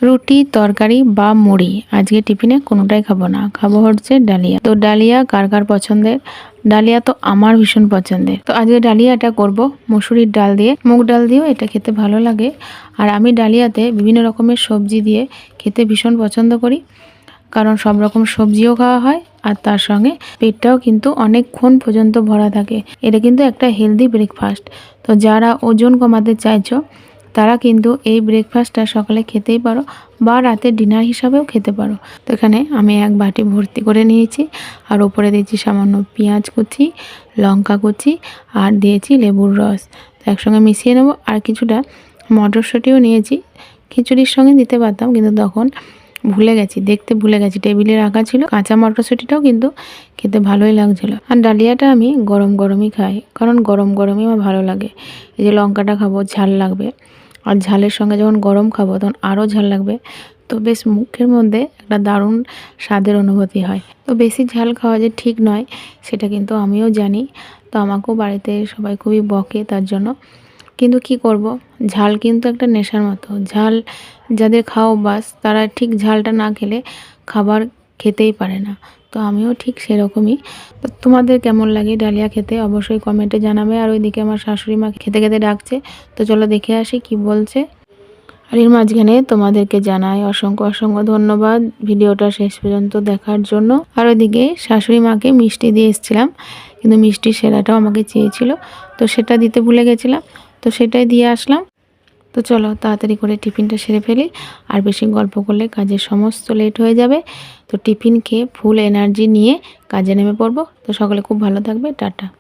রুটি, তরকারি বা মুড়ি, আজকে টিফিনে কোনোটাই খাবো না, খাবো হচ্ছে ডালিয়া। তো ডালিয়া কার কার পছন্দের? ডালিয়া তো আমার ভীষণ পছন্দের। তো আজকে ডালিয়াটা করব মসুরির ডাল দিয়ে, মুগ ডাল দিয়েও এটা খেতে ভালো লাগে। আর আমি ডালিয়াতে বিভিন্ন রকমের সবজি দিয়ে খেতে ভীষণ পছন্দ করি, কারণ সব রকম সবজিও খাওয়া হয় আর তার সঙ্গে পেটটাও কিন্তু অনেকক্ষণ পর্যন্ত ভরা থাকে। এটা কিন্তু একটা হেলদি ব্রেকফাস্ট। তো যারা ওজন কমাতে চাইছো তারা কিন্তু এই ব্রেকফাস্টটা সকালে খেতেই পারো বা রাতে ডিনার হিসাবেও খেতে পারো। তো এখানে আমি এক বাটি ভর্তি করে নিয়েছি, আর ওপরে দিয়েছি সামান্য পেঁয়াজ কুচি, লঙ্কা কুচি আর দিয়েছি লেবুর রস। তো একসঙ্গে মিশিয়ে নেবো। আর কিছুটা মটরশুঁটিও নিয়েছি, খিচুড়ির সঙ্গে দিতে পারতাম কিন্তু তখন ভুলে গেছি, দেখতে ভুলে গেছি, টেবিলে রাখা ছিল। কাঁচা মটরশুঁটিটাও কিন্তু খেতে ভালোই লাগছিল। আর ডালিয়াটা আমি গরম গরমই খাই, কারণ গরম গরমই আমার ভালো লাগে। এই যে লঙ্কাটা খাবো, ঝাল লাগবে, আর ঝালের সঙ্গে যখন গরম খাবো তখন আরও ঝাল লাগবে। তো বেশ মুখের মধ্যে একটা দারুণ স্বাদের অনুভূতি হয়। তো বেশি ঝাল খাওয়া যে ঠিক নয় সেটা কিন্তু আমিও জানি। তো আমাকেও বাড়িতে সবাই খুবই বকে তার জন্য। কিন্তু কি করব, ঝাল কিন্তু একটা নেশার মতো। ঝাল যাদের খাওয়া অভ্যাস তারা ঠিক ঝালটা না খেলে খাবার খেতেই পারে না। তো আমিও ঠিক সেরকমই। তো তোমাদের কেমন লাগে ডালিয়া খেতে অবশ্যই কমেন্টে জানাবে। আর ওইদিকে আমার শাশুড়ি মা খেতে খেতে ডাকছে, তো চলো দেখে আসি কি বলছে। আর এর মাঝখানে তোমাদেরকে জানাই অসংখ্য অসংখ্য ধন্যবাদ ভিডিওটা শেষ পর্যন্ত দেখার জন্য। আর ওইদিকে শাশুড়ি মাকে মিষ্টি দিয়ে এসেছিলাম, কিন্তু মিষ্টির সেরাটাও আমাকে চেয়েছিল, তো সেটা দিতে ভুলে গেছিলাম, তো সেটাই দিয়ে আসলাম। তো চলো তাড়াতাড়ি করে টিফিনটা সেরে ফেলি, আর বেশি গল্প করলে কাজের সমস্ত লেট হয়ে যাবে। তো টিফিন খেয়ে ফুল এনার্জি নিয়ে কাজে নেমে পড়বো। তো সকলে খুব ভালো থাকবে, টাটা।